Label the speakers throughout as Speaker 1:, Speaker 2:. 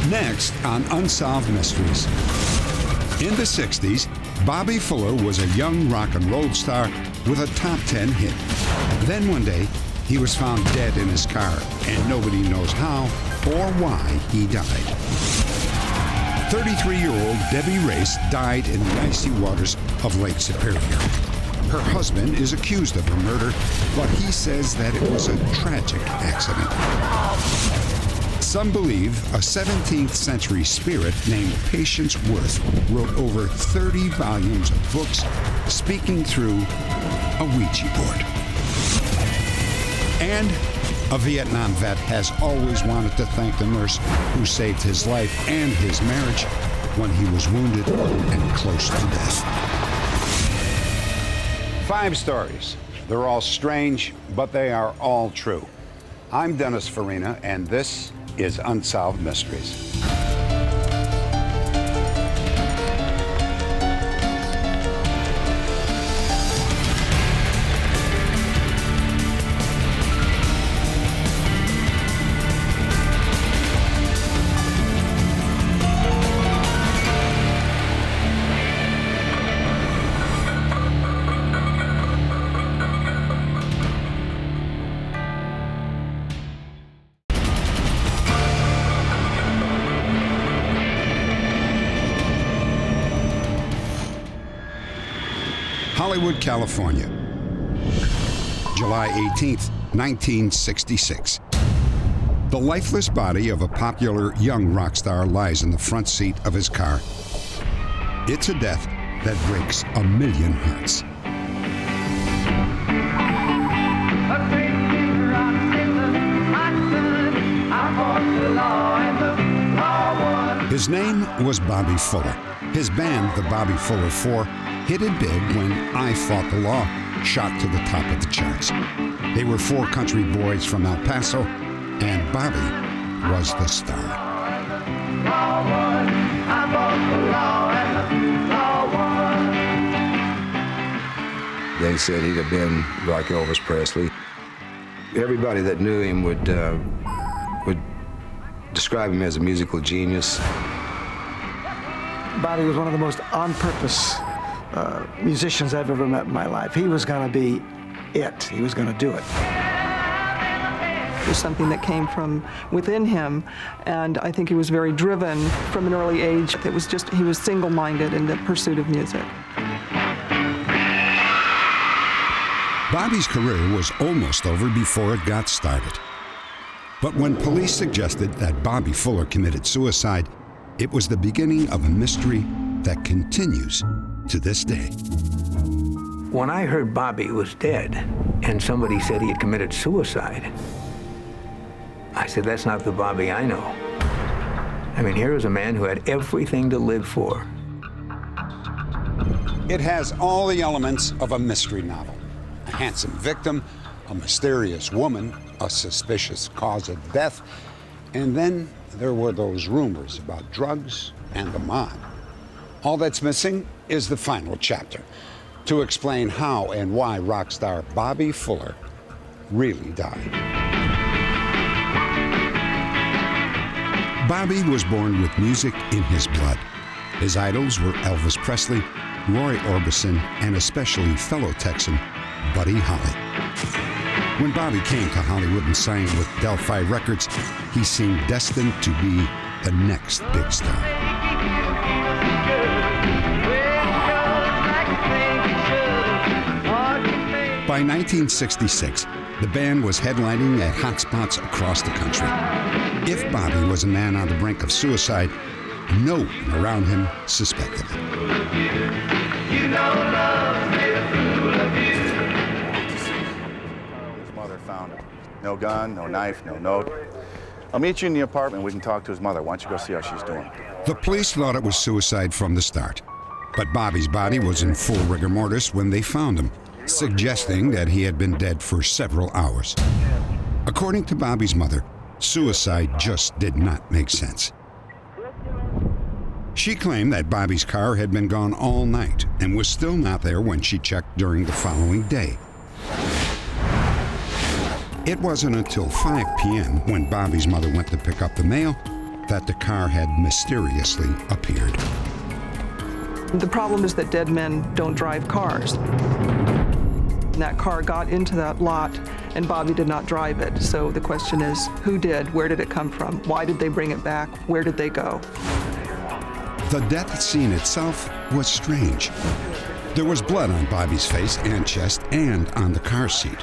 Speaker 1: Next on Unsolved Mysteries. In the 60s, Bobby Fuller was a young rock and roll star with a top 10 hit. Then one day, he was found dead in his car, and nobody knows how or why he died. 33-year-old Debbie Race died in the icy waters of Lake Superior. Her husband is accused of her murder, but he says that it was a tragic accident. Some believe a 17th century spirit named Patience Worth wrote over 30 volumes of books speaking through a Ouija board. And a Vietnam vet has always wanted to thank the nurse who saved his life and his marriage when he was wounded and close to death. 5 stories. They're all strange, but they are all true. I'm Dennis Farina, and this is Unsolved Mysteries. Hollywood, California, July 18th, 1966. The lifeless body of a popular young rock star lies in the front seat of his car. It's a death that breaks a million hearts. His name was Bobby Fuller. His band, the Bobby Fuller 4, hit it big when I Fought the Law shot to the top of the charts. They were 4 country boys from El Paso, and Bobby was the star.
Speaker 2: They said he'd have been like Elvis Presley. Everybody that knew him would describe him as a musical genius.
Speaker 3: Bobby was one of the most on-purpose musicians I've ever met in my life. He was going to be it. He was going to do it.
Speaker 4: It was something that came from within him, and I think he was very driven from an early age. It was just, he was single-minded in the pursuit of music.
Speaker 1: Bobby's career was almost over before it got started. But when police suggested that Bobby Fuller committed suicide, it was the beginning of a mystery that continues to this day.
Speaker 5: When I heard Bobby was dead and somebody said he had committed suicide, I said, that's not the Bobby I know. I mean, here was a man who had everything to live for.
Speaker 1: It has all the elements of a mystery novel. A handsome victim, a mysterious woman, a suspicious cause of death, and then there were those rumors about drugs and the mob. All that's missing is the final chapter to explain how and why rock star Bobby Fuller really died. Bobby was born with music in his blood. His idols were Elvis Presley, Roy Orbison, and especially fellow Texan Buddy Holly. When Bobby came to Hollywood and signed with Delphi Records, he seemed destined to be the next big star. By 1966, the band was headlining at hotspots across the country. If Bobby was a man on the brink of suicide, no one around him suspected it.
Speaker 6: You know love made a fool of you.
Speaker 7: His mother found him. No gun, no knife, no note. I'll meet you in the apartment. We can talk to his mother. Why don't you go see how she's doing?
Speaker 1: The police thought it was suicide from the start. But Bobby's body was in full rigor mortis when they found him, suggesting that he had been dead for several hours. According to Bobby's mother, suicide just did not make sense. She claimed that Bobby's car had been gone all night and was still not there when she checked during the following day. It wasn't until 5 p.m. when Bobby's mother went to pick up the mail that the car had mysteriously appeared.
Speaker 4: The problem is that dead men don't drive cars. And that car got into that lot, and Bobby did not drive it. So the question is, who did? Where did it come from? Why did they bring it back? Where did they go?
Speaker 1: The death scene itself was strange. There was blood on Bobby's face and chest and on the car seat.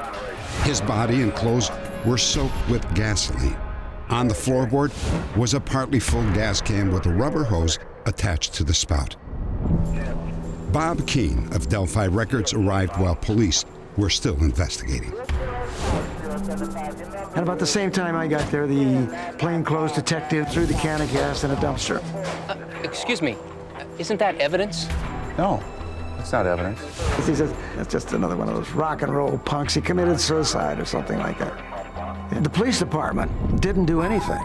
Speaker 1: His body and clothes were soaked with gasoline. On the floorboard was a partly full gas can with a rubber hose attached to the spout. Bob Keane of Delphi Records arrived while police were still investigating.
Speaker 3: And about the same time I got there, the plainclothes detective threw the can of gas in a dumpster.
Speaker 8: Excuse me, isn't that evidence?
Speaker 7: No, it's not evidence.
Speaker 3: He says, that's just another one of those rock and roll punks. He committed suicide or something like that. And the police department didn't do anything.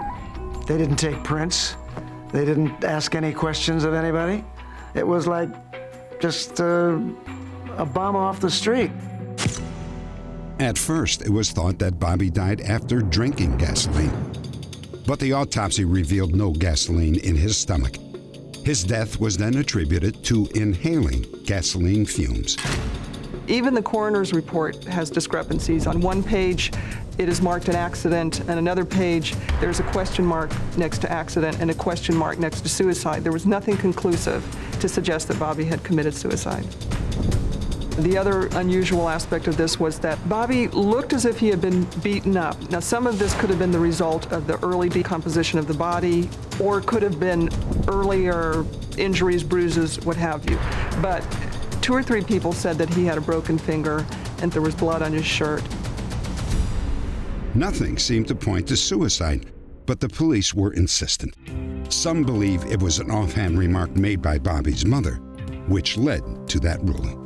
Speaker 3: They didn't take prints. They didn't ask any questions of anybody. It was like just a bum off the street.
Speaker 1: At first, it was thought that Bobby died after drinking gasoline. But the autopsy revealed no gasoline in his stomach. His death was then attributed to inhaling gasoline fumes.
Speaker 4: Even the coroner's report has discrepancies. On one page, it is marked an accident, and another page, there's a question mark next to accident and a question mark next to suicide. There was nothing conclusive to suggest that Bobby had committed suicide. The other unusual aspect of this was that Bobby looked as if he had been beaten up. Now, some of this could have been the result of the early decomposition of the body, or it could have been earlier injuries, bruises, what have you. But 2 or 3 people said that he had a broken finger and there was blood on his shirt.
Speaker 1: Nothing seemed to point to suicide, but the police were insistent. Some believe it was an offhand remark made by Bobby's mother, which led to that ruling.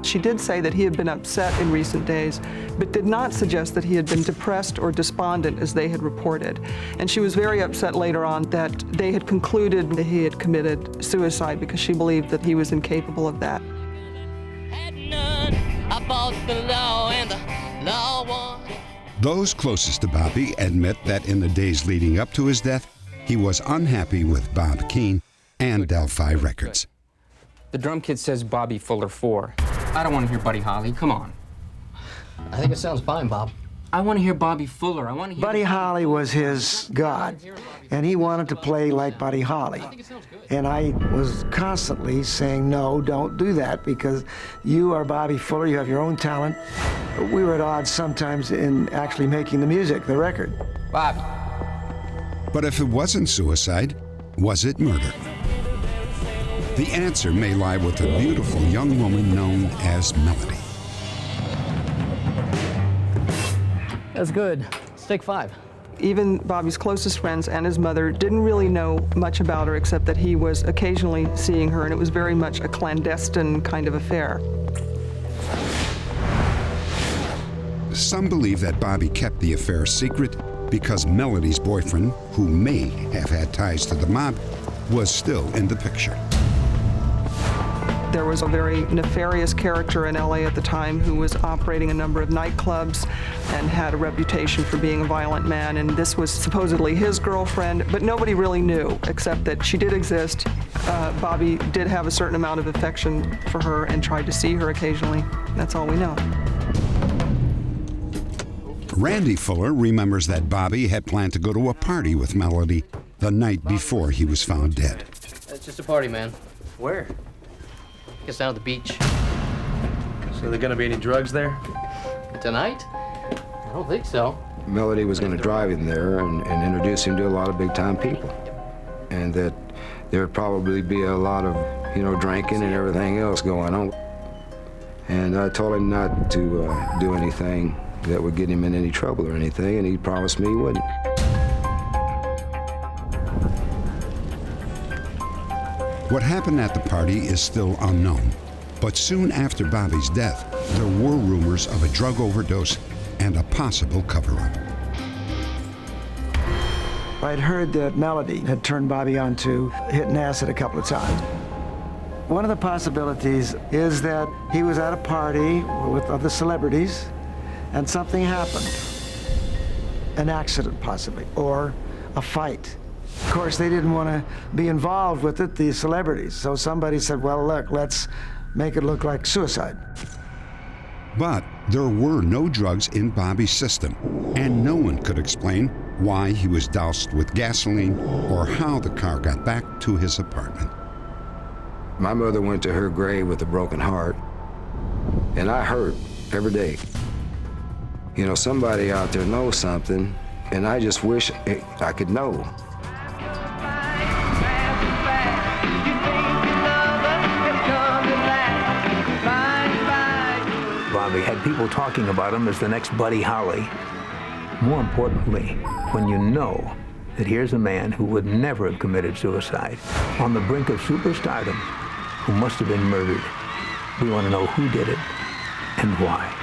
Speaker 4: She did say that he had been upset in recent days, but did not suggest that he had been depressed or despondent as they had reported. And she was very upset later on that they had concluded that he had committed suicide because she believed that he was incapable of that.
Speaker 1: Those closest to Bobby admit that in the days leading up to his death, he was unhappy with Bob Keane and Delphi Records.
Speaker 8: The drum kit says Bobby Fuller 4. I don't want to hear Buddy Holly. Come on.
Speaker 9: I think it sounds fine, Bob.
Speaker 8: I want to hear Bobby Fuller. I want to hear...
Speaker 3: Buddy Holly was his god, and he wanted to play like Buddy Holly. And I was constantly saying, no, don't do that, because you are Bobby Fuller, you have your own talent. We were at odds sometimes in actually making the music, the record.
Speaker 8: Bobby.
Speaker 1: But if it wasn't suicide, was it murder? The answer may lie with a beautiful young woman known as Melody.
Speaker 9: That's good. Let's take 5.
Speaker 4: Even Bobby's closest friends and his mother didn't really know much about her except that he was occasionally seeing her, and it was very much a clandestine kind of affair.
Speaker 1: Some believe that Bobby kept the affair secret because Melody's boyfriend, who may have had ties to the mob, was still in the picture.
Speaker 4: There was a very nefarious character in LA at the time who was operating a number of nightclubs and had a reputation for being a violent man, and this was supposedly his girlfriend, but nobody really knew except that she did exist. Bobby did have a certain amount of affection for her and tried to see her occasionally. That's all we know.
Speaker 1: Randy Fuller remembers that Bobby had planned to go to a party with Melody the night before he was found dead.
Speaker 9: It's just a party, man. Where? I guess down at the beach.
Speaker 10: So there gonna be any drugs there?
Speaker 9: Tonight? I don't think so.
Speaker 2: Melody was going to drive him there and introduce him to a lot of big-time people. And that there would probably be a lot of, drinking and everything else going on. And I told him not to do anything that would get him in any trouble or anything, and he promised me he wouldn't.
Speaker 1: What happened at the party is still unknown, but soon after Bobby's death, there were rumors of a drug overdose and a possible cover-up.
Speaker 3: I'd heard that Melody had turned Bobby on to hitting acid a couple of times. One of the possibilities is that he was at a party with other celebrities and something happened. An accident, possibly, or a fight. Of course, they didn't want to be involved with it, the celebrities. So somebody said, well, look, let's make it look like suicide.
Speaker 1: But there were no drugs in Bobby's system, and no one could explain why he was doused with gasoline or how the car got back to his apartment.
Speaker 2: My mother went to her grave with a broken heart, and I hurt every day. You know, somebody out there knows something, and I just wish I could know.
Speaker 5: Bobby had people talking about him as the next Buddy Holly. More importantly, when you know that here's a man who would never have committed suicide, on the brink of superstardom, who must have been murdered, we want to know who did it and why.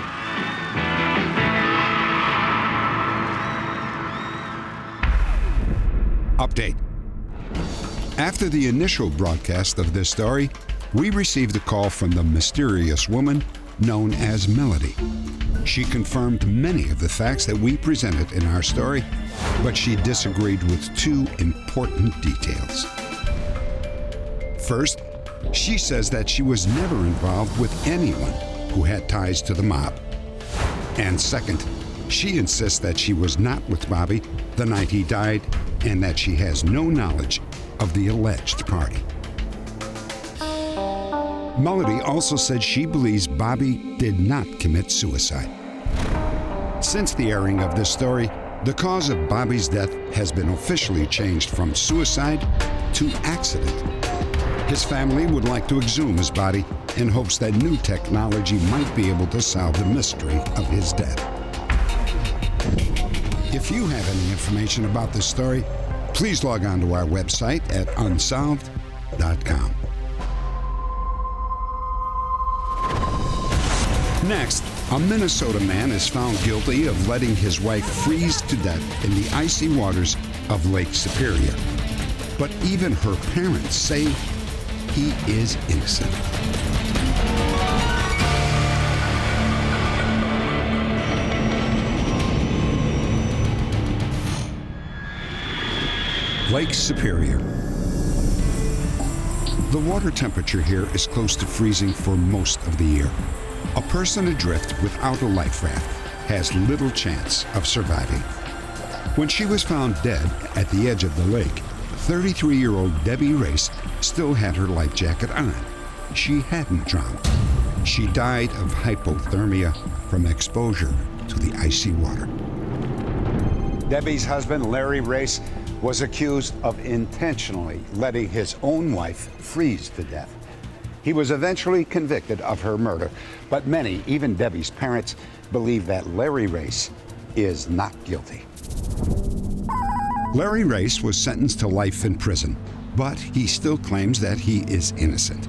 Speaker 1: Update. After the initial broadcast of this story, we received a call from the mysterious woman known as Melody. She confirmed many of the facts that we presented in our story, but she disagreed with two important details. First, she says that she was never involved with anyone who had ties to the mob. And second, she insists that she was not with Bobby the night he died and that she has no knowledge of the alleged party. Melody also said she believes Bobby did not commit suicide. Since the airing of this story, the cause of Bobby's death has been officially changed from suicide to accident. His family would like to exhume his body in hopes that new technology might be able to solve the mystery of his death. If you have any information about this story, please log on to our website at unsolved.com. Next, a Minnesota man is found guilty of letting his wife freeze to death in the icy waters of Lake Superior. But even her parents say he is innocent. Lake Superior. The water temperature here is close to freezing for most of the year. A person adrift without a life raft has little chance of surviving. When she was found dead at the edge of the lake, 33-year-old Debbie Race still had her life jacket on. She hadn't drowned. She died of hypothermia from exposure to the icy water.
Speaker 11: Debbie's husband, Larry Race, was accused of intentionally letting his own wife freeze to death. He was eventually convicted of her murder, but many, even Debbie's parents, believe that Larry Race is not guilty.
Speaker 1: Larry Race was sentenced to life in prison, but he still claims that he is innocent.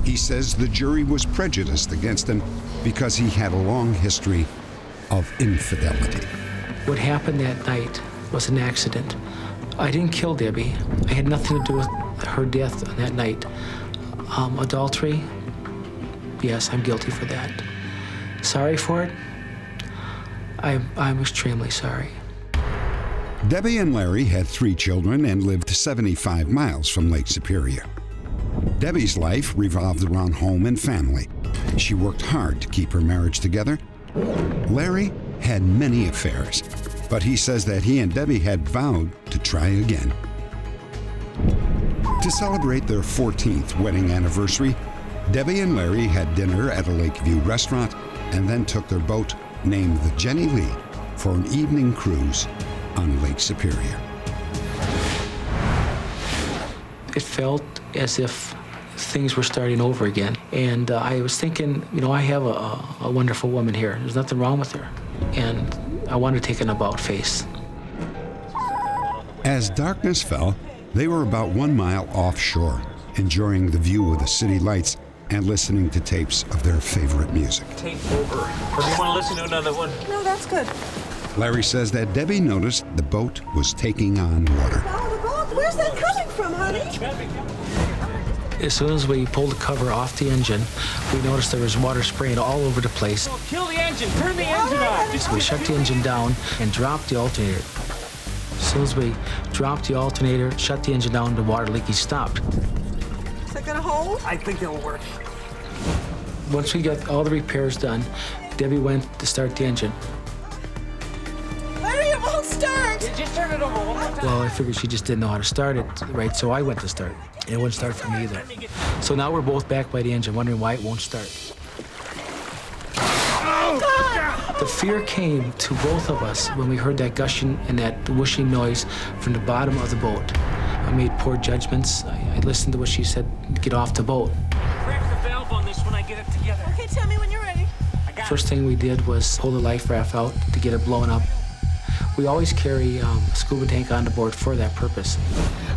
Speaker 1: He says the jury was prejudiced against him because he had a long history of infidelity.
Speaker 12: What happened that night was an accident. I didn't kill Debbie. I had nothing to do with her death on that night. Adultery, yes, I'm guilty for that. Sorry for it? I'm extremely sorry.
Speaker 1: Debbie and Larry had 3 children and lived 75 miles from Lake Superior. Debbie's life revolved around home and family. She worked hard to keep her marriage together. Larry had many affairs, but he says that he and Debbie had vowed to try again. To celebrate their 14th wedding anniversary, Debbie and Larry had dinner at a Lakeview restaurant and then took their boat, named the Jenny Lee, for an evening cruise on Lake Superior.
Speaker 12: It felt as if things were starting over again. And I was thinking, you know, I have a wonderful woman here. There's nothing wrong with her. And I wanted to take an about face.
Speaker 1: As darkness fell, they were about 1 mile offshore, enjoying the view of the city lights and listening to tapes of their favorite music.
Speaker 13: Tape over. Or do you want to listen to another one?
Speaker 14: No, that's good.
Speaker 1: Larry says that Debbie noticed the boat was taking on water.
Speaker 14: Oh, the boat? Where's that coming from, honey?
Speaker 12: As soon as we pulled the cover off the engine, we noticed there was water spraying all over the place.
Speaker 13: Kill the engine. Turn the engine on.
Speaker 12: So we shut the engine down and dropped the alternator. As soon as we dropped the alternator, shut the engine down, the water leak stopped.
Speaker 14: Is that gonna hold?
Speaker 13: I think it'll work.
Speaker 12: Once we got all the repairs done, Debbie went to start the engine.
Speaker 14: Larry, it won't start!
Speaker 13: Just turn it over one more time.
Speaker 12: Well, I figured she just didn't know how to start it, right? So I went to start. It wouldn't start for me either. So now we're both back by the engine, wondering why it won't start. The fear came to both of us when we heard that gushing and that whooshing noise from the bottom of the boat. I made poor judgments. I listened to what she said, get off the boat.
Speaker 13: Crack the valve on this when I get it together.
Speaker 14: Okay, tell me when you're ready.
Speaker 12: First thing we did was pull the life raft out to get it blown up. We always carry a scuba tank on the board for that purpose.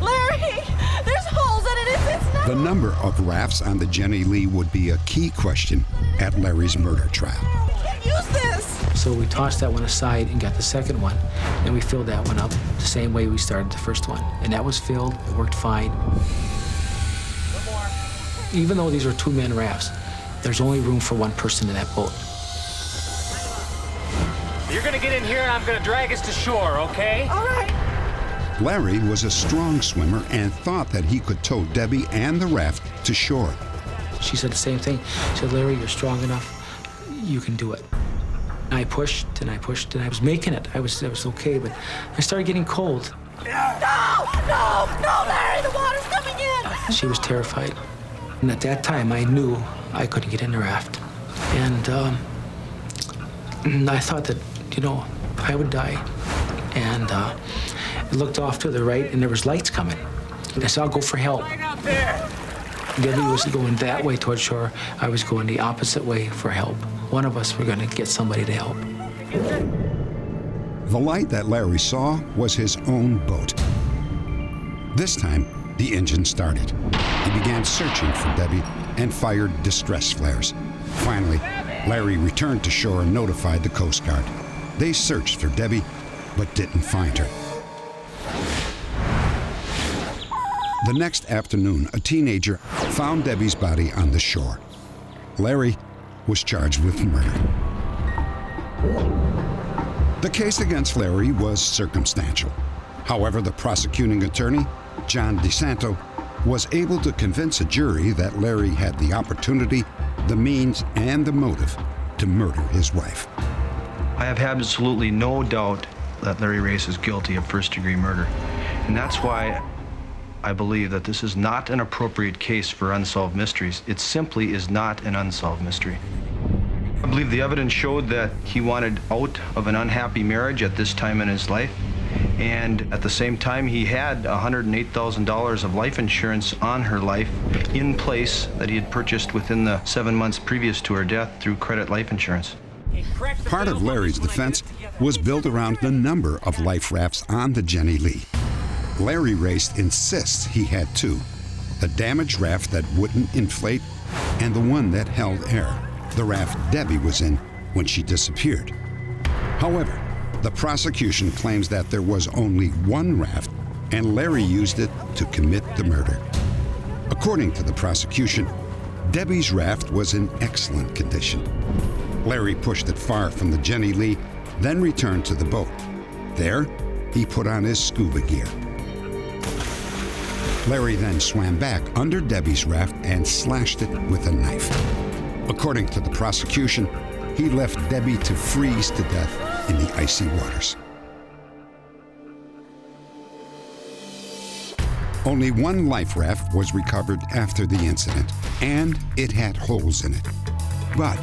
Speaker 14: Larry, there's holes in it. It's not.
Speaker 1: The number of rafts on the Jenny Lee would be a key question at Larry's murder trial.
Speaker 14: Use this.
Speaker 12: So we tossed that one aside and got the second one, and we filled that one up the same way we started the first one. And that was filled, it worked fine. Even though these are two-man rafts, there's only room for one person in that boat.
Speaker 13: You're gonna get in here and I'm gonna drag us to shore, okay?
Speaker 14: All right.
Speaker 1: Larry was a strong swimmer and thought that he could tow Debbie and the raft to shore.
Speaker 12: She said the same thing. She said, Larry, you're strong enough. You can do it. And I pushed and I pushed and I was making it. I was okay, but I started getting cold.
Speaker 14: No, Larry, the water's coming in.
Speaker 12: She was terrified. And at that time, I knew I couldn't get in the raft. And I thought that, I would die. And I looked off to the right and there was lights coming. And I said, I'll go for help.
Speaker 13: Right out there.
Speaker 12: Debbie was going that way toward shore. I was going the opposite way for help. One of us were going to get somebody to help.
Speaker 1: The light that Larry saw was his own boat. This time, the engine started. He began searching for Debbie and fired distress flares. Finally, Larry returned to shore and notified the Coast Guard. They searched for Debbie, but didn't find her. The next afternoon, a teenager found Debbie's body on the shore. Larry was charged with murder. The case against Larry was circumstantial. However, the prosecuting attorney, John DeSanto, was able to convince a jury that Larry had the opportunity, the means, and the motive to murder his wife.
Speaker 15: I have absolutely no doubt that Larry Race is guilty of first-degree murder. And that's why I believe that this is not an appropriate case for unsolved mysteries. It simply is not an unsolved mystery. I believe the evidence showed that he wanted out of an unhappy marriage at this time in his life. And at the same time, he had $108,000 of life insurance on her life in place that he had purchased within the 7 months previous to her death through Credit Life Insurance.
Speaker 1: Part of Larry's defense was built around the number of life rafts on the Jenny Lee. Larry Race insists he had two, the damaged raft that wouldn't inflate and the one that held air, the raft Debbie was in when she disappeared. However, the prosecution claims that there was only one raft and Larry used it to commit the murder. According to the prosecution, Debbie's raft was in excellent condition. Larry pushed it far from the Jenny Lee, then returned to the boat. There, he put on his scuba gear. Larry then swam back under Debbie's raft and slashed it with a knife. According to the prosecution, he left Debbie to freeze to death in the icy waters. Only one life raft was recovered after the incident, and it had holes in it. But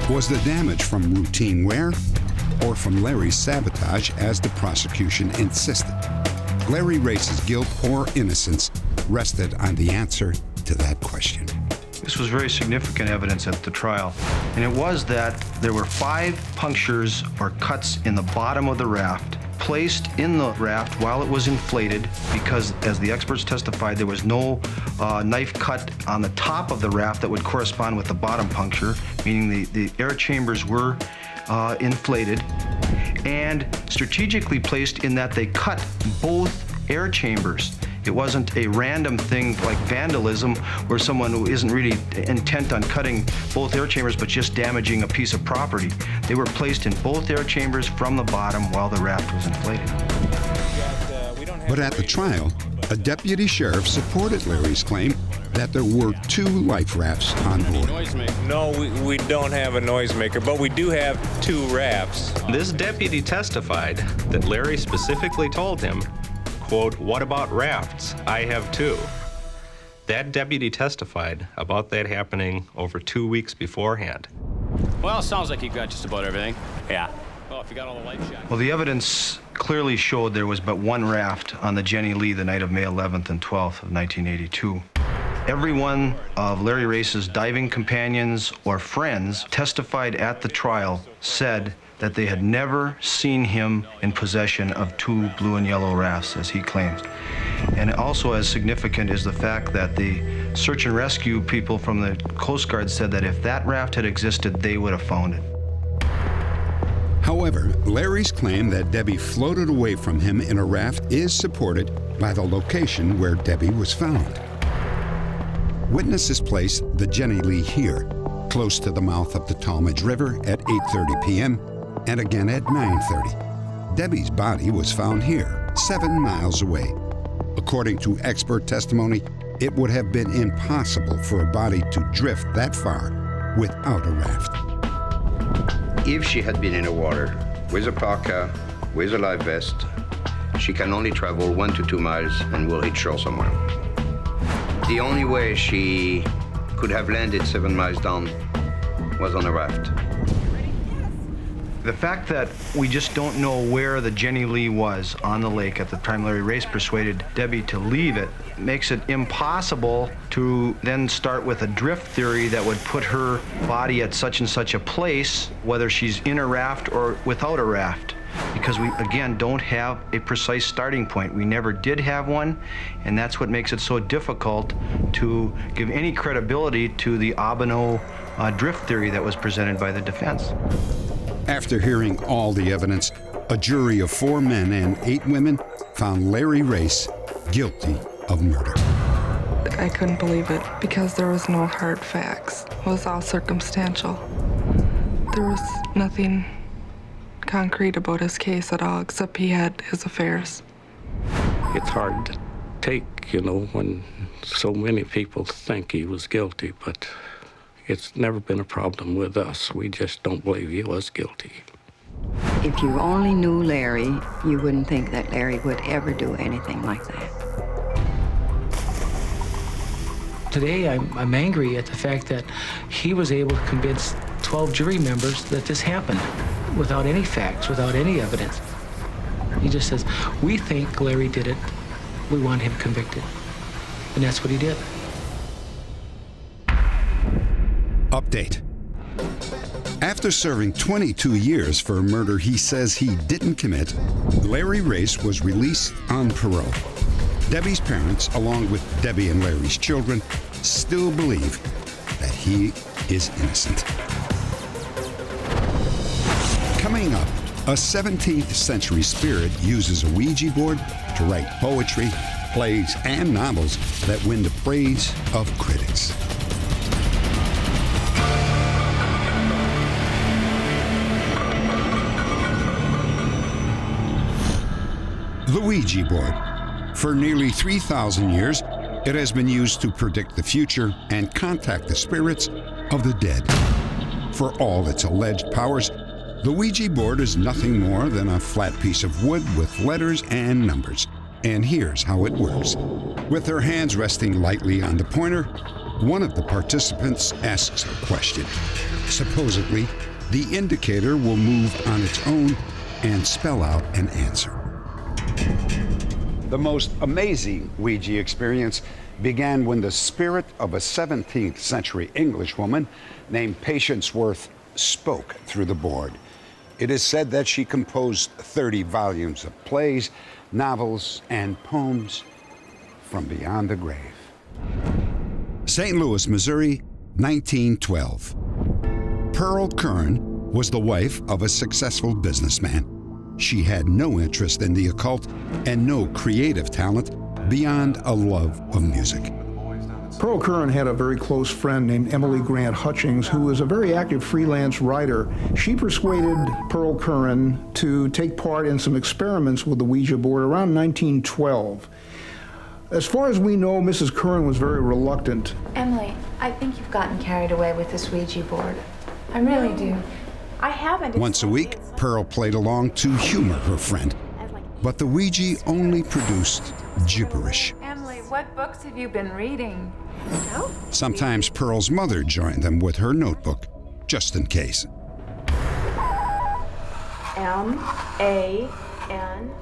Speaker 1: was the damage from routine wear or from Larry's sabotage, as the prosecution insisted? Larry Race's guilt or innocence rested on the answer to that question.
Speaker 15: This was very significant evidence at the trial, and it was that there were 5 punctures or cuts in the bottom of the raft placed in the raft while it was inflated because, as the experts testified, there was no knife cut on the top of the raft that would correspond with the bottom puncture, meaning the air chambers were inflated and strategically placed in that they cut both air chambers. It wasn't a random thing like vandalism where someone who isn't really intent on cutting both air chambers but just damaging a piece of property. They were placed in both air chambers from the bottom while the raft was inflated.
Speaker 1: But at the trial, a deputy sheriff supported Larry's claim that there were 2 life rafts on board.
Speaker 16: No, we don't have a noisemaker, but we do have 2 rafts.
Speaker 17: This deputy testified that Larry specifically told him, quote, "What about rafts? I have 2. That deputy testified about that happening over 2 weeks beforehand.
Speaker 13: Well, sounds like you got just about everything. Yeah. Well, if you got all the light shots.
Speaker 15: Well, the evidence clearly showed there was but 1 raft on the Jenny Lee the night of May 11th and 12th of 1982. Every one of Larry Race's diving companions or friends testified at the trial said that they had never seen him in possession of 2 blue and yellow rafts, as he claims. And also as significant is the fact that the search and rescue people from the Coast Guard said that if that raft had existed, they would have found it.
Speaker 1: However, Larry's claim that Debbie floated away from him in a raft is supported by the location where Debbie was found. Witnesses placed the Jenny Lee here, close to the mouth of the Talmadge River at 8:30 p.m. and again at 9:30. Debbie's body was found here, 7 miles away. According to expert testimony, it would have been impossible for a body to drift that far without a raft.
Speaker 2: If she had been in the water with a parka, with a life vest, she can only travel 1 to 2 miles and will hit shore somewhere. The only way she could have landed 7 miles down was on a raft.
Speaker 15: The fact that we just don't know where the Jenny Lee was on the lake at the time Larry Race persuaded Debbie to leave it makes it impossible to then start with a drift theory that would put her body at such and such a place, whether she's in a raft or without a raft, because we, again, don't have a precise starting point. We never did have one, and that's what makes it so difficult to give any credibility to the Abano drift theory that was presented by the defense.
Speaker 1: After hearing all the evidence, a jury of 4 men and 8 women found Larry Race guilty of murder.
Speaker 18: I couldn't believe it because there was no hard facts. It was all circumstantial. There was nothing concrete about his case at all, except he had his affairs.
Speaker 19: It's hard to take, when so many people think he was guilty, but it's never been a problem with us. We just don't believe he was guilty.
Speaker 20: If you only knew Larry, you wouldn't think that Larry would ever do anything like that.
Speaker 12: Today, I'm angry at the fact that he was able to convince 12 jury members that this happened without any facts, without any evidence. He just says, we think Larry did it. We want him convicted. And that's what he did.
Speaker 1: Update. After serving 22 years for a murder he says he didn't commit, Larry Race was released on parole. Debbie's parents, along with Debbie and Larry's children, still believe that he is innocent. Coming up, a 17th century spirit uses a Ouija board to write poetry, plays, and novels that win the praise of critics. The Ouija board. For nearly 3,000 years, it has been used to predict the future and contact the spirits of the dead. For all its alleged powers, the Ouija board is nothing more than a flat piece of wood with letters and numbers. And here's how it works. With their hands resting lightly on the pointer, one of the participants asks a question. Supposedly, the indicator will move on its own and spell out an answer.
Speaker 11: The most amazing Ouija experience began when the spirit of a 17th century English woman named Patience Worth spoke through the board. It is said that she composed 30 volumes of plays, novels, and poems from beyond the grave.
Speaker 1: St. Louis, Missouri, 1912. Pearl Curran was the wife of a successful businessman. She had no interest in the occult and no creative talent beyond a love of music.
Speaker 21: Pearl Curran had a very close friend named Emily Grant Hutchings, who was a very active freelance writer. She persuaded Pearl Curran to take part in some experiments with the Ouija board around 1912. As far as we know, Mrs. Curran was very reluctant.
Speaker 22: Emily, I think you've gotten carried away with this Ouija board. I really do. I haven't.
Speaker 1: Once a week, Pearl played along to humor her friend. But the Ouija only produced gibberish.
Speaker 22: Emily, what books have you been reading? No?
Speaker 1: Sometimes Pearl's mother joined them with her notebook, just in case.
Speaker 22: M-A-N.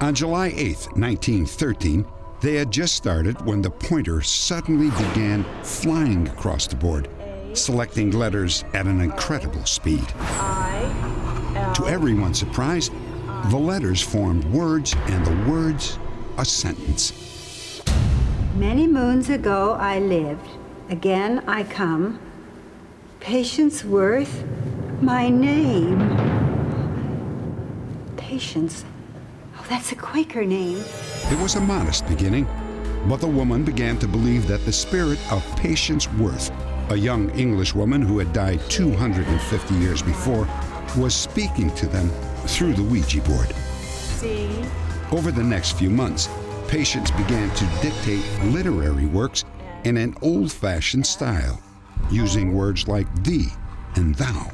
Speaker 1: On July 8th, 1913, they had just started when the pointer suddenly began flying across the board, selecting letters at an incredible speed. To everyone's surprise, the letters formed words, and the words a sentence.
Speaker 23: Many moons ago I lived, again I come. Patience Worth, my name. Patience. Oh, that's a Quaker name.
Speaker 1: It was a modest beginning, but the woman began to believe that the spirit of Patience Worth, a young English woman who had died 250 years before, was speaking to them through the Ouija board.
Speaker 22: C.
Speaker 1: Over the next few months, Patience began to dictate literary works in an old-fashioned style, using words like thee and thou.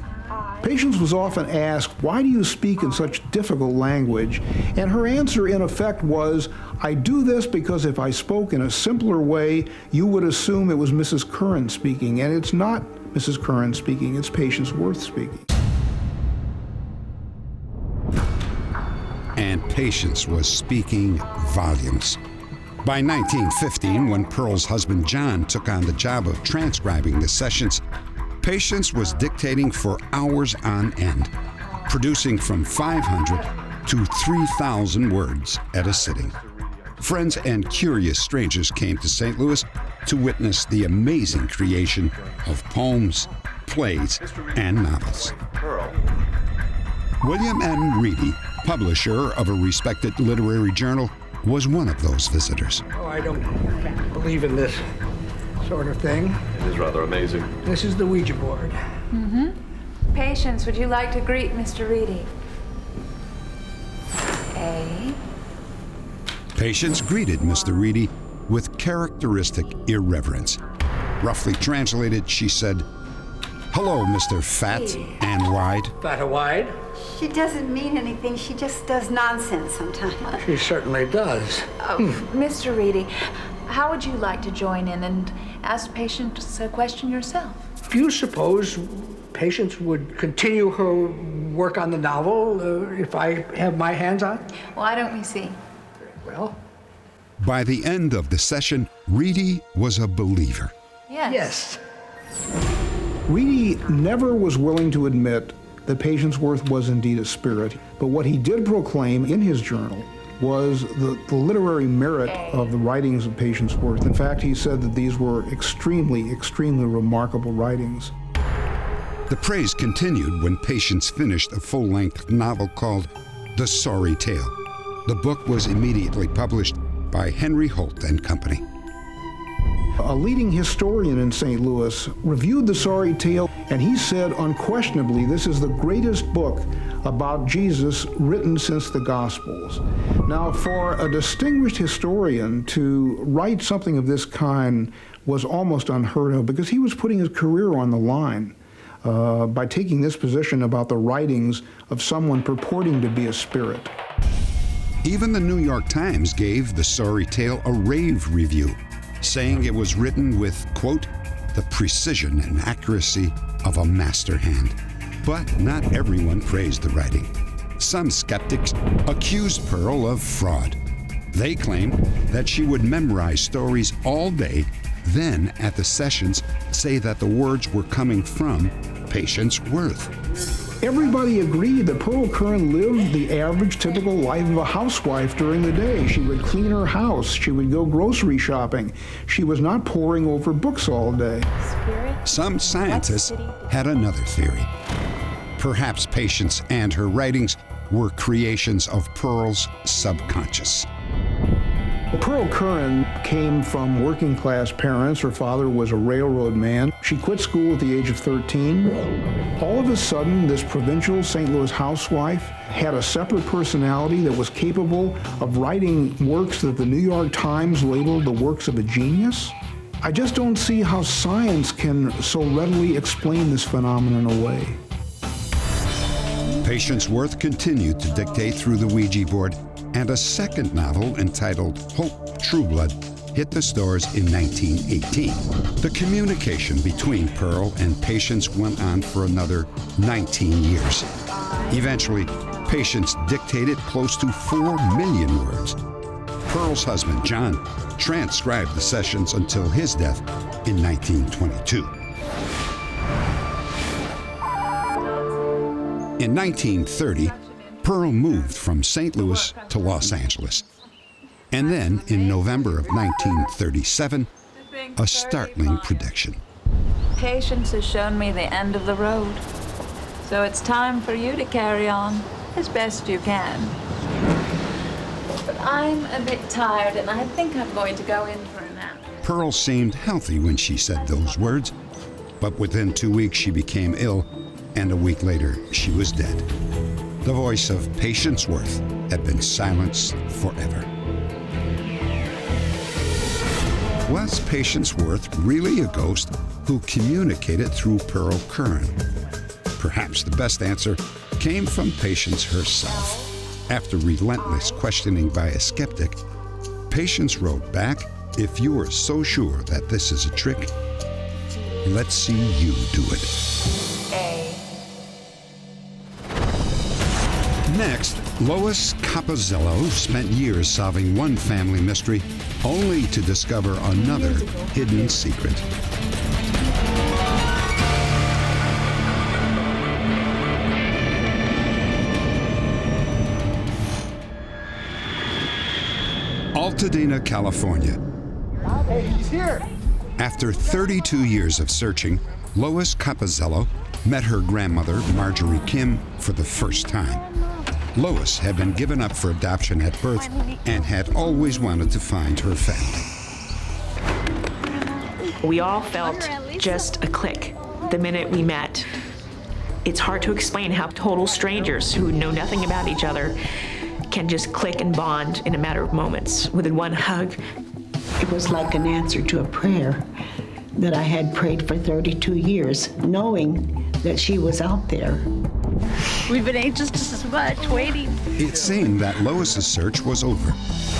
Speaker 21: Patience was often asked, why do you speak in such difficult language? And her answer, in effect, was, I do this because if I spoke in a simpler way, you would assume it was Mrs. Curran speaking. And it's not Mrs. Curran speaking, it's Patience Worth speaking.
Speaker 1: And Patience was speaking volumes. By 1915, when Pearl's husband John took on the job of transcribing the sessions, Patience was dictating for hours on end, producing from 500 to 3,000 words at a sitting. Friends and curious strangers came to St. Louis to witness the amazing creation of poems, plays, and novels. William M. Reedy, publisher of a respected literary journal, was one of those visitors.
Speaker 24: Oh, I can't believe in this sort of thing.
Speaker 25: It is rather amazing.
Speaker 24: This is the Ouija board.
Speaker 22: Mm-hmm. Patience, would you like to greet Mr. Reedy? A.
Speaker 1: Patience greeted Mr. Reedy with characteristic irreverence. Roughly translated, she said, "Hello, Mr. Fat and Wide."
Speaker 24: Fat and wide?
Speaker 23: She doesn't mean anything. She just does nonsense sometimes.
Speaker 24: She certainly does.
Speaker 22: Mr. Reedy, how would you like to join in and ask Patience a question yourself?
Speaker 24: Do you suppose Patience would continue her work on the novel if I have my hands on it?
Speaker 22: Why don't we see?
Speaker 24: Well.
Speaker 1: By the end of the session, Reedy was a believer.
Speaker 22: Yes.
Speaker 21: Reedy never was willing to admit that Patience Worth was indeed a spirit, but what he did proclaim in his journal was the literary merit of the writings of Patience Worth. In fact, he said that these were extremely, extremely remarkable writings.
Speaker 1: The praise continued when Patience finished a full-length novel called The Sorry Tale. The book was immediately published by Henry Holt and Company.
Speaker 21: A leading historian in St. Louis reviewed The Sorry Tale, and he said, unquestionably, this is the greatest book about Jesus written since the Gospels. Now, for a distinguished historian to write something of this kind was almost unheard of, because he was putting his career on the line by taking this position about the writings of someone purporting to be a spirit.
Speaker 1: Even the New York Times gave The Sorry Tale a rave review, saying it was written with, quote, the precision and accuracy of a master hand. But not everyone praised the writing. Some skeptics accused Pearl of fraud. They claimed that she would memorize stories all day, then at the sessions say that the words were coming from Patience Worth.
Speaker 21: Everybody agreed that Pearl Curran lived the average, typical life of a housewife during the day. She would clean her house. She would go grocery shopping. She was not poring over books all day.
Speaker 1: Some scientists had another theory. Perhaps Patience and her writings were creations of Pearl's subconscious.
Speaker 21: Pearl Curran came from working class parents. Her father was a railroad man. She quit school at the age of 13. All of a sudden, this provincial St. Louis housewife had a separate personality that was capable of writing works that the New York Times labeled the works of a genius. I just don't see how science can so readily explain this phenomenon away.
Speaker 1: Patience Worth continued to dictate through the Ouija board, and a second novel entitled Hope, True Blood hit the stores in 1918. The communication between Pearl and Patience went on for another 19 years. Eventually, Patience dictated close to 4 million words. Pearl's husband, John, transcribed the sessions until his death in 1922. In 1930, Pearl moved from St. Louis to Los Angeles. And then, in November of 1937, a startling prediction.
Speaker 22: Patience has shown me the end of the road. So it's time for you to carry on as best you can. But I'm a bit tired, and I think I'm going to go in for a nap.
Speaker 1: Pearl seemed healthy when she said those words, but within 2 weeks she became ill, and a week later she was dead. The voice of Patience Worth had been silenced forever. Was Patience Worth really a ghost who communicated through Pearl Curran? Perhaps the best answer came from Patience herself. After relentless questioning by a skeptic, Patience wrote back, "If you are so sure that this is a trick, let's see you do it." Next, Lois Capozzello spent years solving one family mystery, only to discover another hidden secret. Altadena, California.
Speaker 3: Hey, he's here.
Speaker 1: After 32 years of searching, Lois Capozzello met her grandmother, Marjorie Kim, for the first time. Lois had been given up for adoption at birth and had always wanted to find her family.
Speaker 4: We all felt just a click the minute we met. It's hard to explain how total strangers who know nothing about each other can just click and bond in a matter of moments within one hug.
Speaker 6: It was like an answer to a prayer that I had prayed for 32 years, knowing that she was out there.
Speaker 14: We've been anxious just as much, waiting.
Speaker 1: It seemed that Lois's search was over,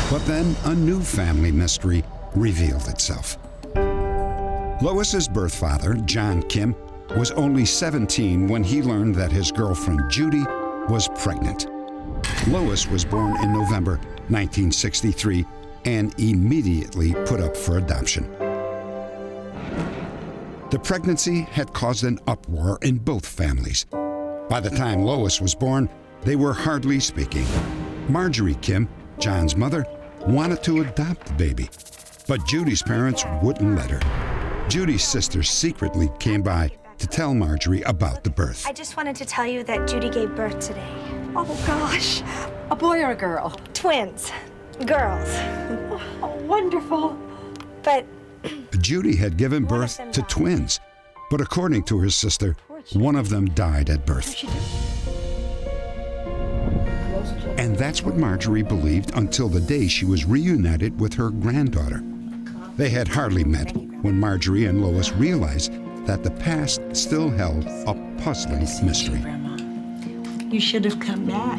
Speaker 1: but then a new family mystery revealed itself. Lois's birth father, John Kim, was only 17 when he learned that his girlfriend Judy was pregnant. Lois was born in November 1963 and immediately put up for adoption. The pregnancy had caused an uproar in both families. By the time Lois was born, they were hardly speaking. Marjorie Kim, John's mother, wanted to adopt the baby, but Judy's parents wouldn't let her. Judy's sister secretly came by to tell Marjorie about the birth.
Speaker 7: I just wanted to tell you that Judy gave birth today.
Speaker 14: Oh, gosh. A boy or a girl?
Speaker 7: Twins. Girls.
Speaker 14: Oh, wonderful.
Speaker 7: But
Speaker 1: Judy had given birth to twins, but according to her sister, one of them died at birth. And that's what Marjorie believed until the day she was reunited with her granddaughter. They had hardly met when Marjorie and Lois realized that the past still held a puzzling mystery.
Speaker 6: You should have come back.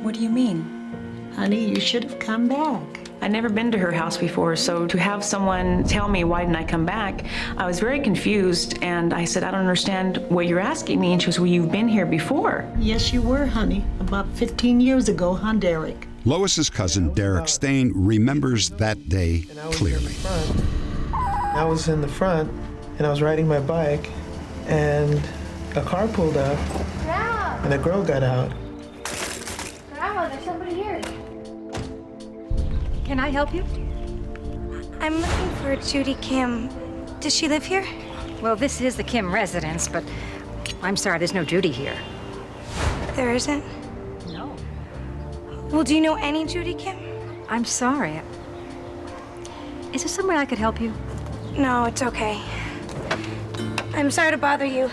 Speaker 4: What do you mean?
Speaker 6: Honey, you should have come back.
Speaker 4: I'd never been to her house before, so to have someone tell me why didn't I come back, I was very confused, and I said, I don't understand what you're asking me, and she was, well, you've been here before.
Speaker 6: Yes, you were, honey. About 15 years ago, huh, Derek?
Speaker 1: Lois's cousin, Derek Stain, remembers that day clearly.
Speaker 8: I was in the front, and I was riding my bike, and a car pulled up, and a girl got out.
Speaker 22: Grandma, there's somebody here.
Speaker 14: Can I help you?
Speaker 7: I'm looking for Judy Kim. Does she live here?
Speaker 25: Well, this is the Kim residence, but I'm sorry, there's no Judy here.
Speaker 7: There isn't?
Speaker 25: No.
Speaker 7: Well, do you know any Judy Kim?
Speaker 25: I'm sorry. Is there some way I could help you?
Speaker 7: No, it's okay. I'm sorry to bother you.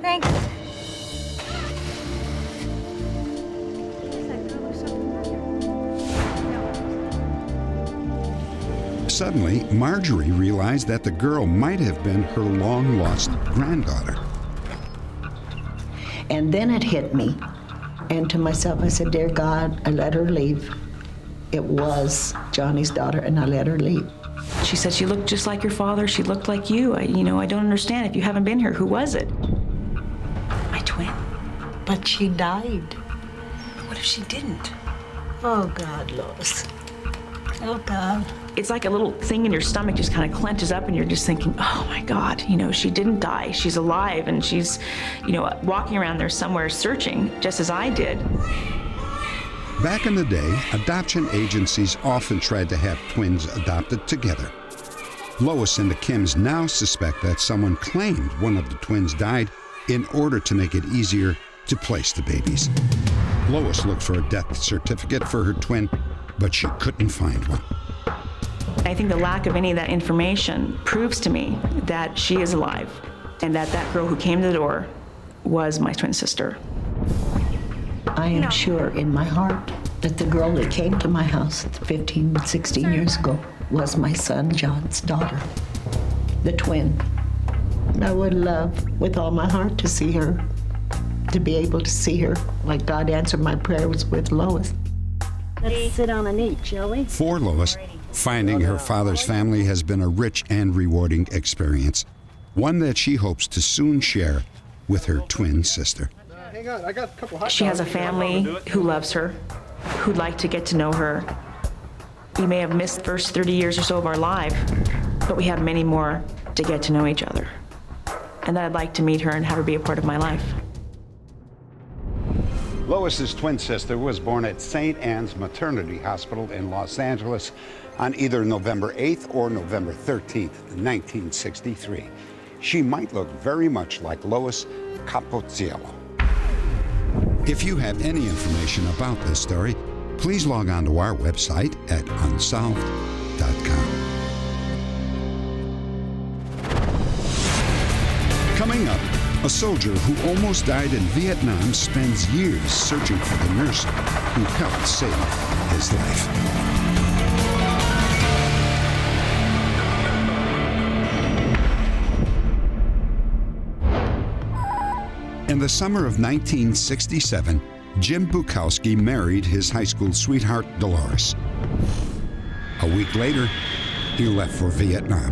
Speaker 7: Thanks.
Speaker 1: Suddenly, Marjorie realized that the girl might have been her long-lost granddaughter.
Speaker 6: And then it hit me. And to myself, I said, dear God, I let her leave. It was Johnny's daughter, and I let her leave.
Speaker 4: She said she looked just like your father. She looked like you. I don't understand. If you haven't been here, who was it?
Speaker 6: My twin. But she died.
Speaker 4: But what if she didn't?
Speaker 6: Oh, God, Lois. Oh, God.
Speaker 4: It's like a little thing in your stomach just kind of clenches up, and you're just thinking, oh, my God, she didn't die. She's alive, and she's, walking around there somewhere searching, just as I did.
Speaker 1: Back in the day, adoption agencies often tried to have twins adopted together. Lois and the Kims now suspect that someone claimed one of the twins died in order to make it easier to place the babies. Lois looked for a death certificate for her twin, but she couldn't find one.
Speaker 4: I think the lack of any of that information proves to me that she is alive, and that girl who came to the door was my twin sister.
Speaker 6: I am sure in my heart that the girl that came to my house 15, 16 years ago was my son John's daughter, the twin. I would love with all my heart to see her, to be able to see her like God answered my prayers with Lois.
Speaker 5: Let's sit on and eat, shall we?
Speaker 1: For Lois, finding her father's family has been a rich and rewarding experience, one that she hopes to soon share with her twin sister.
Speaker 5: Hang on, I got a couple hot
Speaker 4: She has a family who loves her, who'd like to get to know her. We may have missed the first 30 years or so of our life, but we have many more to get to know each other. And I'd like to meet her and have her be a part of my life.
Speaker 11: Lois's twin sister was born at St. Anne's Maternity Hospital in Los Angeles on either November 8th or November 13th, 1963. She might look very much like Lois Capozziello. If you have any information about this story, please log on to our website at unsolved.com. Coming up, a soldier who almost died in Vietnam spends years searching for the nurse who helped save his life. In the summer of 1967, Jim Bukowski married his high school sweetheart, Dolores. A week later, he left for Vietnam.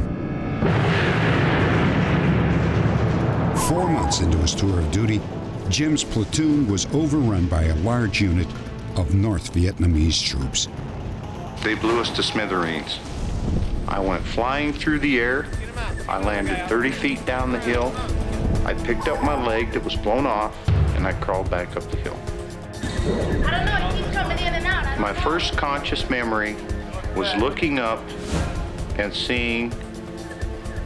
Speaker 11: 4 months into his tour of duty, Jim's platoon was overrun by a large unit of North Vietnamese troops.
Speaker 15: They blew us to smithereens. I went flying through the air. I landed 30 feet down the hill. I picked up my leg that was blown off, and I crawled back up the hill.
Speaker 14: I don't know, it keeps coming in and out.
Speaker 15: My first conscious memory was looking up and seeing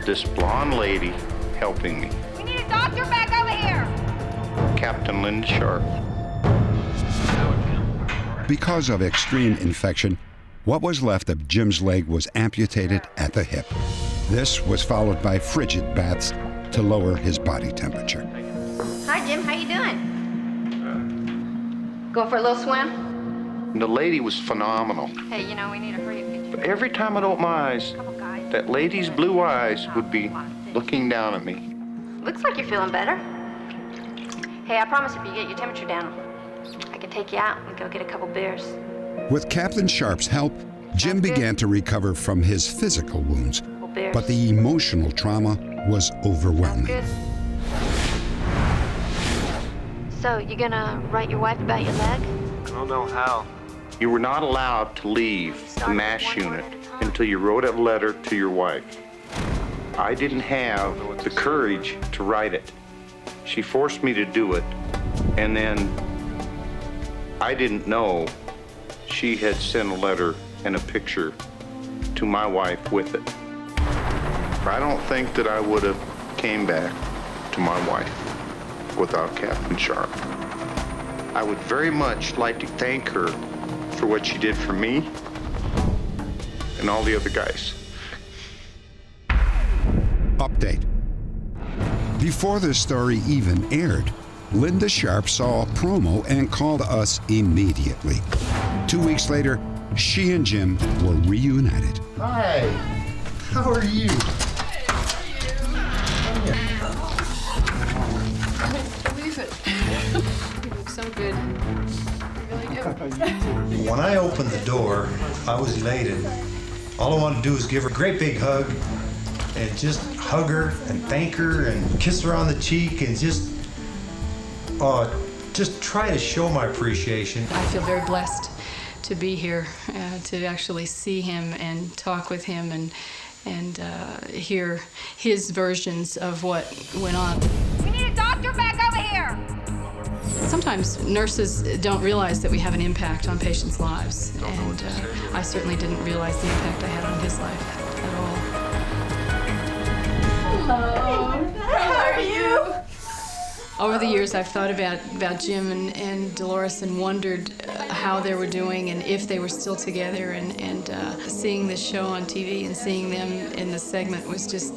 Speaker 15: this blonde lady helping me.
Speaker 14: We need a doctor back over here.
Speaker 15: Captain Linda Sharp.
Speaker 1: Because of extreme infection, what was left of Jim's leg was amputated at the hip. This was followed by frigid baths to lower his body temperature.
Speaker 14: Hi, Jim. How you doing? Going for a little swim?
Speaker 15: And the lady was phenomenal.
Speaker 14: Hey, we need a hurry up picture.
Speaker 15: But every time I'd open my eyes, that lady's blue eyes would be looking down at me.
Speaker 14: Looks like you're feeling better. Hey, I promise if you get your temperature down, I can take you out and go get a couple beers.
Speaker 1: With Captain Sharp's help, Jim began to recover from his physical wounds, but the emotional trauma was overwhelming.
Speaker 14: Good. So, you gonna write your wife about your leg?
Speaker 15: I don't know how. You were not allowed to leave the MASH unit until you wrote a letter to your wife. I didn't have the courage to write it. She forced me to do it, and then I didn't know she had sent a letter and a picture to my wife with it. I don't think that I would have came back to my wife without Captain Sharp. I would very much like to thank her for what she did for me
Speaker 9: and all the other guys.
Speaker 1: Update. Before this story even aired, Linda Sharp saw a promo and called us immediately. 2 weeks later, she and Jim were reunited.
Speaker 10: Hi, how are you?
Speaker 13: I can't believe it. You look so good. You really do.
Speaker 10: When I opened the door, I was elated. All I wanted to do was give her a great big hug and just hug her and thank her and kiss her on the cheek and just try to show my appreciation.
Speaker 13: I feel very blessed to be here, to actually see him and talk with him and hear his versions of what went on.
Speaker 16: We need a doctor back over here!
Speaker 13: Sometimes nurses don't realize that we have an impact on patients' lives, and I certainly didn't realize the impact I had on his life at all.
Speaker 16: Hello, how are you?
Speaker 13: Over the years, I've thought about Jim and Dolores and wondered how they were doing and if they were still together. And seeing this show on TV and seeing them in the segment was just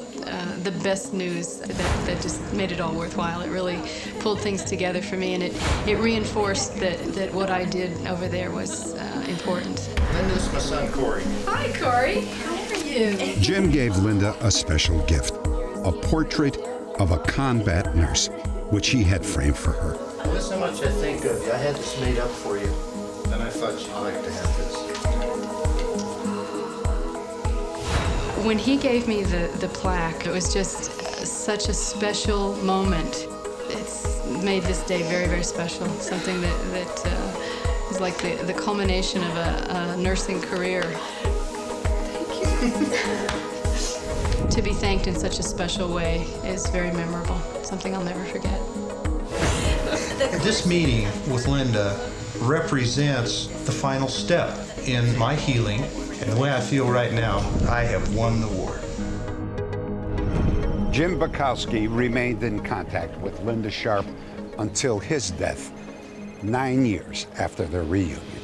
Speaker 13: the best news that just made it all worthwhile. It really pulled things together for me, and it reinforced that what I did over there was important.
Speaker 10: Linda's my son, Corey.
Speaker 16: Hi, Corey. How are you?
Speaker 1: Jim gave Linda a special gift, a portrait of a combat nurse, which he had framed for her.
Speaker 10: That's how much I think of you. I had this made up for you, and I thought you'd like to have this.
Speaker 13: When he gave me the plaque, it was just such a special moment. It's made this day very, very special. Something that is like the culmination of a nursing career. Thank you. To be thanked in such a special way is very memorable. Something I'll never forget.
Speaker 10: This meeting with Linda represents the final step in my healing, and the way I feel right now, I have won the war.
Speaker 11: Jim Bukowski remained in contact with Linda Sharp until his death, 9 years after their reunion.